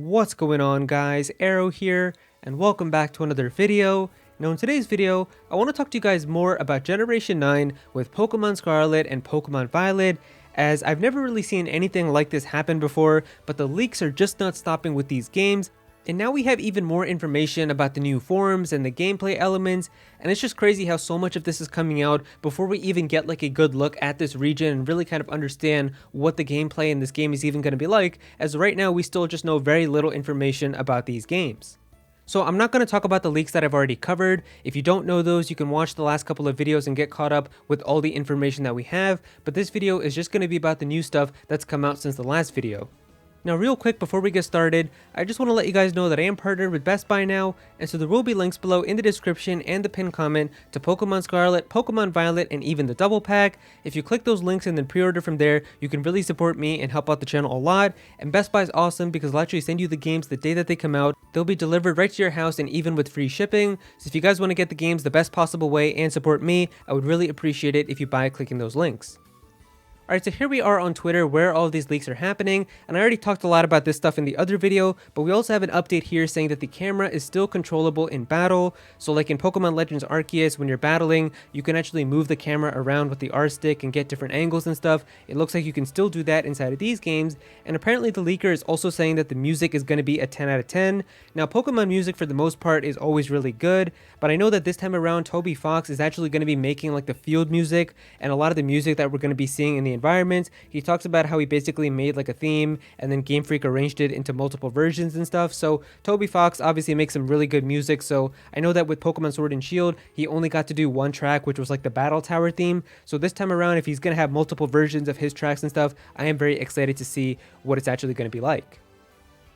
What's going on, guys? Aero here, and welcome back to another video. Now in today's video, I want to talk to you guys more about Generation 9 with Pokemon Scarlet and Pokemon Violet, as I've never really seen anything like this happen before, but the leaks are just not stopping with these games. And now we have even more information about the new forms and the gameplay elements, and it's just crazy how so much of this is coming out before we even get like a good look at this region and really kind of understand what the gameplay in this game is even going to be like, as right now we still just know very little information about these games. So I'm not going to talk about the leaks that I've already covered. If you don't know those, you can watch the last couple of videos and get caught up with all the information that we have, but this video is just going to be about the new stuff that's come out since the last video. Now real quick before we get started, I just want to let you guys know that I am partnered with Best Buy now, and so there will be links below in the description and the pinned comment to Pokemon Scarlet, Pokemon Violet, and even the double pack. If you click those links and then pre-order from there, you can really support me and help out the channel a lot. And Best Buy is awesome because they'll actually send you the games the day that they come out. They'll be delivered right to your house and even with free shipping. So if you guys want to get the games the best possible way and support me, I would really appreciate it if you buy clicking those links. Alright, so here we are on Twitter where all of these leaks are happening, and I already talked a lot about this stuff in the other video, but we also have an update here saying that the camera is still controllable in battle. So like in Pokemon Legends Arceus, when you're battling, you can actually move the camera around with the R stick and get different angles and stuff. It looks like you can still do that inside of these games, and apparently the leaker is also saying that the music is going to be a 10 out of 10. Now Pokemon music for the most part is always really good, but I know that this time around Toby Fox is actually going to be making like the field music and a lot of the music that we're going to be seeing in the environment. He talks about how he basically made like a theme and then Game Freak arranged it into multiple versions and stuff. So Toby Fox obviously makes some really good music. So I know that with Pokemon Sword and Shield, he only got to do one track, which was like the Battle Tower theme. So this time around, if he's going to have multiple versions of his tracks and stuff, I am very excited to see what it's actually going to be like.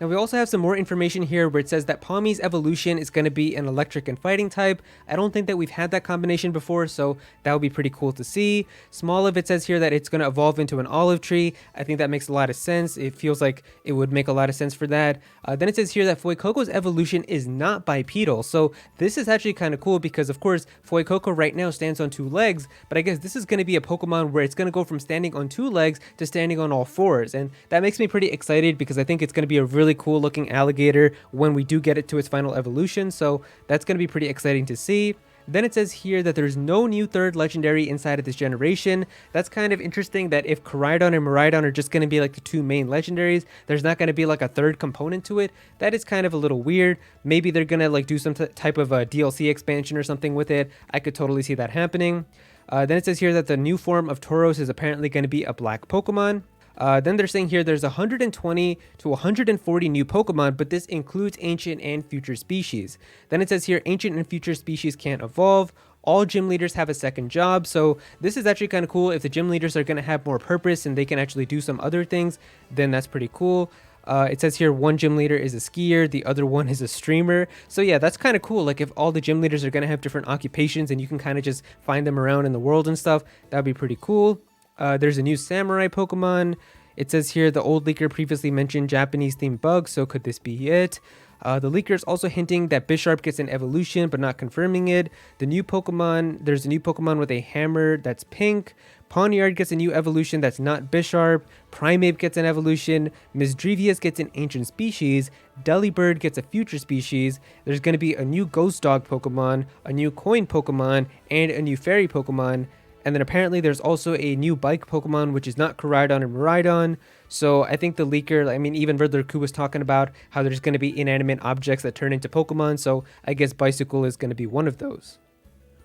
Now we also have some more information here where it says that Pawmi's evolution is going to be an electric and fighting type. I don't think that we've had that combination before, so that would be pretty cool to see. Smoliv, it says here that it's going to evolve into an olive tree. I think that makes a lot of sense. It feels like it would make a lot of sense for that. Then it says here that Fuecoco's evolution is not bipedal, so this is actually kind of cool because of course Fuecoco right now stands on two legs, but I guess this is going to be a Pokemon where it's going to go from standing on two legs to standing on all fours, and that makes me pretty excited because I think it's going to be a really cool looking alligator when we do get it to its final evolution, so that's going to be pretty exciting to see. Then it says here that there's no new third legendary inside of this generation. That's kind of interesting that if Koraidon and Miraidon are just going to be like the two main legendaries, there's not going to be like a third component to it. That is kind of a little weird. Maybe they're going to like do some type of a DLC expansion or something with it. I could totally see that happening. Then it says here that the new form of Tauros is apparently going to be a black Pokemon. Then they're saying here there's 120 to 140 new Pokemon, but this includes ancient and future species. Then it says here ancient and future species can't evolve. All gym leaders have a second job, so this is actually kind of cool. If the gym leaders are going to have more purpose and they can actually do some other things, then that's pretty cool. It says here one gym leader is a skier, the other one is a streamer. So yeah, that's kind of cool. Like if all the gym leaders are going to have different occupations and you can kind of just find them around in the world and stuff, that would be pretty cool. There's a new samurai Pokemon. It says here the old leaker previously mentioned Japanese themed bugs, so could this be it? The leaker is also hinting that Bisharp gets an evolution but not confirming it. There's a new Pokemon with a hammer that's pink. Pawniard gets a new evolution that's not Bisharp. Primeape gets an evolution. Misdrevius gets an ancient species. Delibird gets a future species. There's going to be a new ghost dog Pokemon, a new coin Pokemon, and a new fairy Pokemon. And then apparently there's also a new bike Pokemon, which is not Koraidon or Miraidon. So I think the leaker, I mean, even Riddler Ku was talking about how there's going to be inanimate objects that turn into Pokemon. So I guess Bicycle is going to be one of those.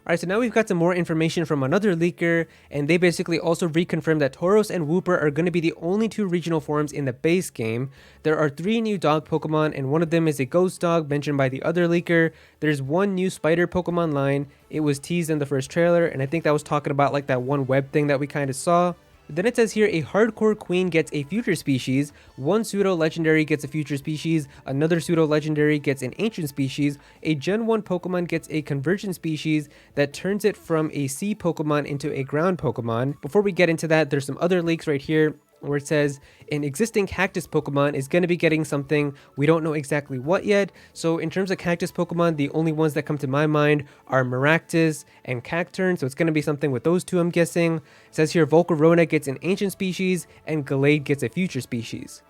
Alright, so now we've got some more information from another leaker, and they basically also reconfirmed that Tauros and Wooper are going to be the only two regional forms in the base game. There are 3 new dog Pokemon, and one of them is a ghost dog mentioned by the other leaker. There's one new spider Pokemon line. It was teased in the first trailer, and I think that was talking about like that one web thing that we kind of saw. Then it says here a hardcore queen gets a future species, one pseudo legendary gets a future species, another pseudo legendary gets an ancient species, a Gen 1 Pokemon gets a convergent species that turns it from a sea Pokemon into a ground Pokemon. Before we get into that, there's some other leaks right here where it says an existing cactus Pokemon is going to be getting something. We don't know exactly what yet. So in terms of cactus Pokemon, the only ones that come to my mind are Maractus and Cacturn. So it's going to be something with those two, I'm guessing. It says here Volcarona gets an ancient species and Gallade gets a future species.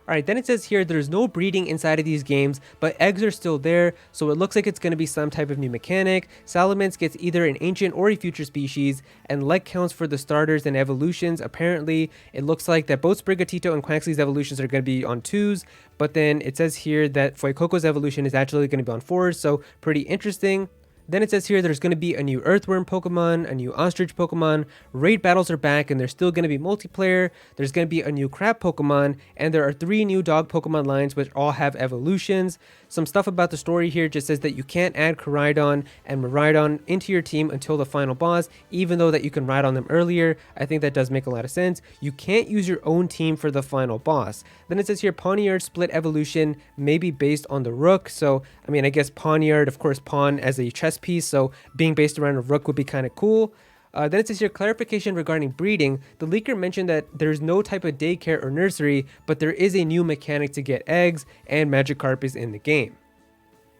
Alright, then it says here there's no breeding inside of these games, but eggs are still there, so it looks like it's going to be some type of new mechanic. Salamence gets either an ancient or a future species, and leg counts for the starters and evolutions. Apparently, it looks like that both Sprigatito and Quaxly's evolutions are going to be on 2s, but then it says here that Fuecoco's evolution is actually going to be on 4s, so pretty interesting. Then it says here there's going to be a new Earthworm Pokemon, a new Ostrich Pokemon, raid battles are back and there's still going to be multiplayer, there's going to be a new Crab Pokemon, and there are 3 new dog Pokemon lines which all have evolutions. Some stuff about the story here just says that you can't add Koraidon and Miraidon into your team until the final boss, even though that you can ride on them earlier. I think that does make a lot of sense. You can't use your own team for the final boss. Then it says here Pawniard split evolution may be based on the Rook, so I mean I guess Pawniard, of course Pawn as a chess piece, so being based around a Rook would be kind of cool. Then it says here clarification regarding breeding. The leaker mentioned that there's no type of daycare or nursery, but there is a new mechanic to get eggs, and Magikarp is in the game.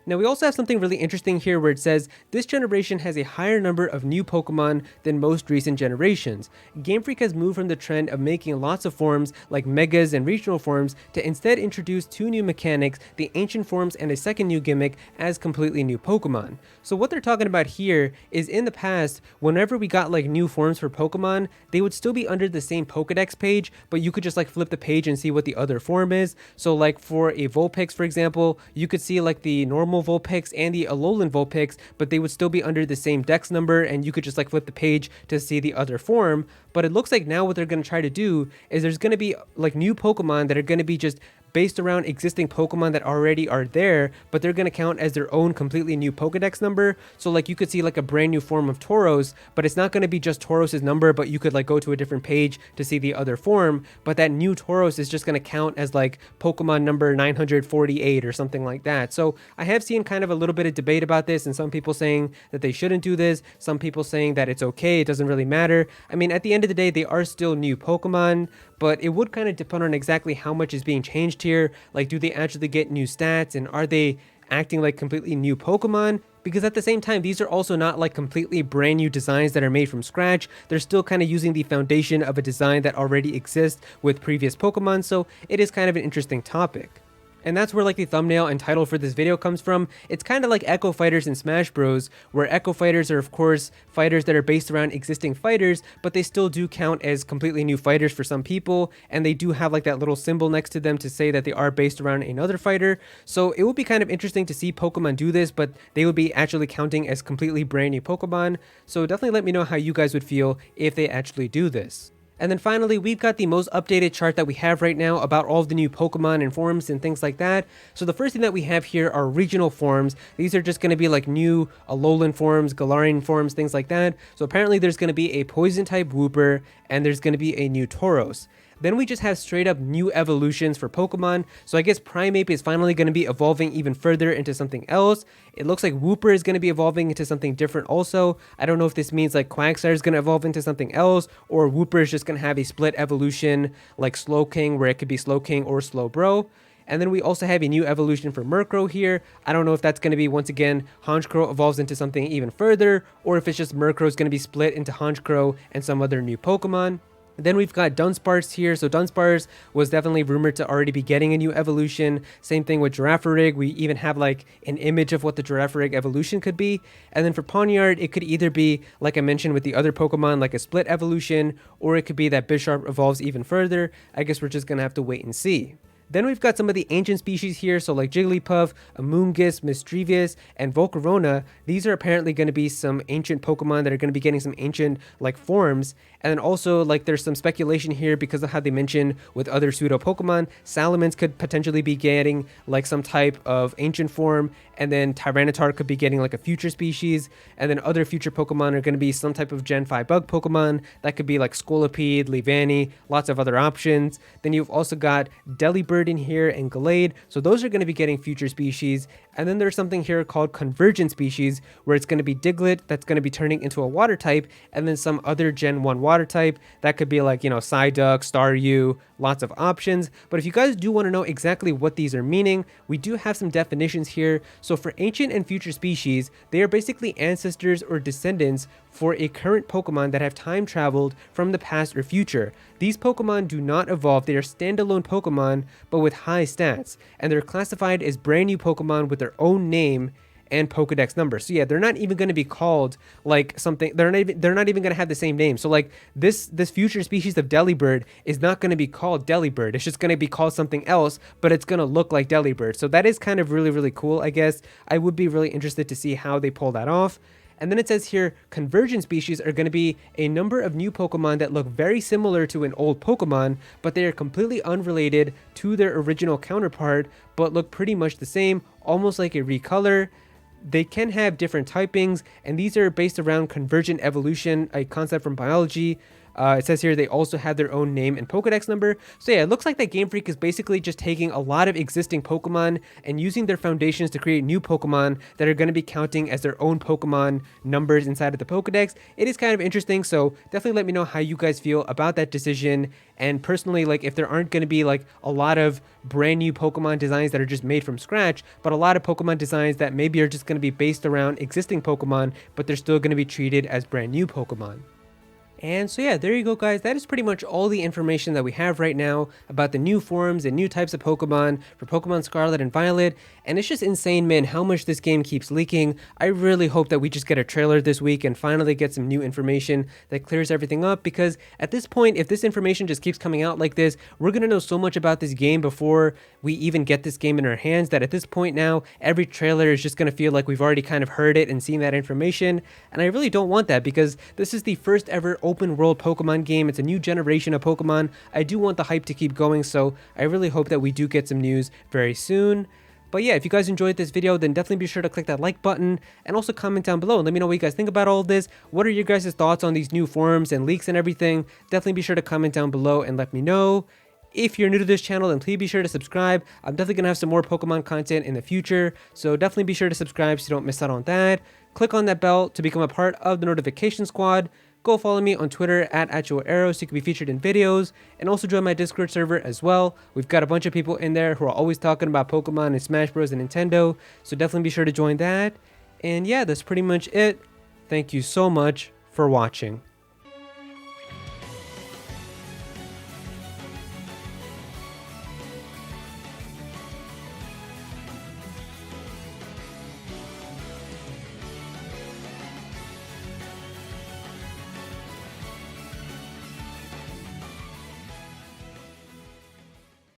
Now we also have something really interesting here where it says this generation has a higher number of new Pokemon than most recent generations. Game Freak has moved from the trend of making lots of forms like Megas and regional forms to instead introduce 2 new mechanics, the ancient forms and a second new gimmick as completely new Pokemon. So what they're talking about here is in the past, whenever we got like new forms for Pokemon, they would still be under the same Pokedex page, but you could just like flip the page and see what the other form is. So like for a Vulpix, for example, you could see like the normal Vulpix and the Alolan Vulpix, but they would still be under the same dex number and you could just like flip the page to see the other form. But it looks like now what they're going to try to do is there's going to be like new Pokemon that are going to be just based around existing Pokemon that already are there, but they're going to count as their own completely new Pokedex number. So like you could see like a brand new form of Tauros, but it's not going to be just Tauros's number, but you could like go to a different page to see the other form, but that new Tauros is just going to count as like Pokemon number 948 or something like that. So I have seen kind of a little bit of debate about this, and some people saying that they shouldn't do this, some people saying that it's okay, it doesn't really matter. I mean, at the end of the day, they are still new Pokemon, but it would kind of depend on exactly how much is being changed here. Like, do they actually get new stats, and are they acting like completely new Pokemon? Because at the same time, these are also not like completely brand new designs that are made from scratch. They're still kind of using the foundation of a design that already exists with previous Pokemon, so it is kind of an interesting topic. And that's where like the thumbnail and title for this video comes from. It's kind of like Echo Fighters in Smash Bros, where Echo Fighters are of course fighters that are based around existing fighters, but they still do count as completely new fighters for some people, and they do have like that little symbol next to them to say that they are based around another fighter. So it would be kind of interesting to see Pokemon do this, but they would be actually counting as completely brand new Pokemon. So definitely let me know how you guys would feel if they actually do this. And then finally, we've got the most updated chart that we have right now about all of the new Pokemon and forms and things like that. So the first thing that we have here are regional forms. These are just going to be like new Alolan forms, Galarian forms, things like that. So apparently there's going to be a poison type Wooper, and there's going to be a new Tauros. Then we just have straight up new evolutions for Pokemon. So I guess Primeape is finally going to be evolving even further into something else. It looks like Wooper is going to be evolving into something different also. I don't know if this means like Quagsire is going to evolve into something else, or Wooper is just going to have a split evolution like Slowking, where it could be Slowking or Slowbro. And then we also have a new evolution for Murkrow here. I don't know if that's going to be, once again, Honchkrow evolves into something even further, or if it's just Murkrow is going to be split into Honchkrow and some other new Pokemon. Then we've got Dunsparce here. So Dunsparce was definitely rumored to already be getting a new evolution. Same thing with Girafarig. We even have like an image of what the Girafarig evolution could be. And then for Pawniard, it could either be, like I mentioned with the other Pokemon, like a split evolution, or it could be that Bisharp evolves even further. I guess we're just going to have to wait and see. Then we've got some of the ancient species here, so like Jigglypuff, Amoonguss, Mischievous, and Volcarona. These are apparently going to be some ancient Pokemon that are going to be getting some ancient like forms. And then also like there's some speculation here because of how they mentioned with other pseudo Pokemon, Salamence could potentially be getting like some type of ancient form, and then Tyranitar could be getting like a future species, and then other future Pokemon are going to be some type of Gen 5 bug Pokemon that could be like Scolipede, Leavanny, lots of other options. Then you've also got Delibird in here and Gallade, so those are going to be getting future species. And then there's something here called convergent species, where it's going to be Diglett that's going to be turning into a water type, and then some other Gen 1 water type that could be like, you know, Psyduck, Staryu, lots of options. But if you guys do want to know exactly what these are meaning, we do have some definitions here. So for ancient and future species, they are basically ancestors or descendants for a current Pokemon that have time traveled from the past or future. these Pokemon do not evolve. They are standalone Pokemon, but with high stats, and they're classified as brand new Pokemon with their own name and Pokedex number. So yeah, they're not even going to be called like something. They're not even going to have the same name. So like this future species of Delibird is not going to be called Delibird. It's just going to be called something else, but it's going to look like Delibird. So that is kind of really cool, I guess. I would be really interested to see how they pull that off. And then it says here, convergent species are going to be a number of new Pokemon that look very similar to an old Pokemon, but they are completely unrelated to their original counterpart, but look pretty much the same, almost like a recolor. They can have different typings, and these are based around convergent evolution, a concept from biology. It says here they also have their own name and Pokedex number. So yeah, it looks like that Game Freak is basically just taking a lot of existing Pokemon and using their foundations to create new Pokemon that are going to be counting as their own Pokemon numbers inside of the Pokedex. It is kind of interesting, so definitely let me know how you guys feel about that decision. And personally, like if there aren't going to be like a lot of brand new Pokemon designs that are just made from scratch, but a lot of Pokemon designs that maybe are just going to be based around existing Pokemon, but they're still going to be treated as brand new Pokemon. And so yeah, there you go guys, that is pretty much all the information that we have right now about the new forms and new types of Pokemon for Pokemon Scarlet and Violet, and it's just insane, man, how much this game keeps leaking. I really hope that we just get a trailer this week and finally get some new information that clears everything up, because at this point, if this information just keeps coming out like this, we're gonna know so much about this game before we even get this game in our hands that at this point now, every trailer is just gonna feel like we've already kind of heard it and seen that information, and I really don't want that, because this is the first ever open world Pokemon game. It's a new generation of Pokemon. I do want the hype to keep going, so I really hope that we do get some news very soon. But yeah, if you guys enjoyed this video, then definitely be sure to click that like button and also comment down below and let me know what you guys think about all of this. What are your guys' thoughts on these new forms and leaks and everything? Definitely be sure to comment down below and let me know. If you're new to this channel, then please be sure to subscribe. I'm definitely going to have some more Pokemon content in the future, so definitely be sure to subscribe so you don't miss out on that. Click on that bell to become a part of the notification squad. Go follow me on Twitter at Aero so you can be featured in videos, and also join my Discord server as well. We've got a bunch of people in there who are always talking about Pokemon and Smash Bros and Nintendo, so definitely be sure to join that. And yeah, that's pretty much it. Thank you so much for watching.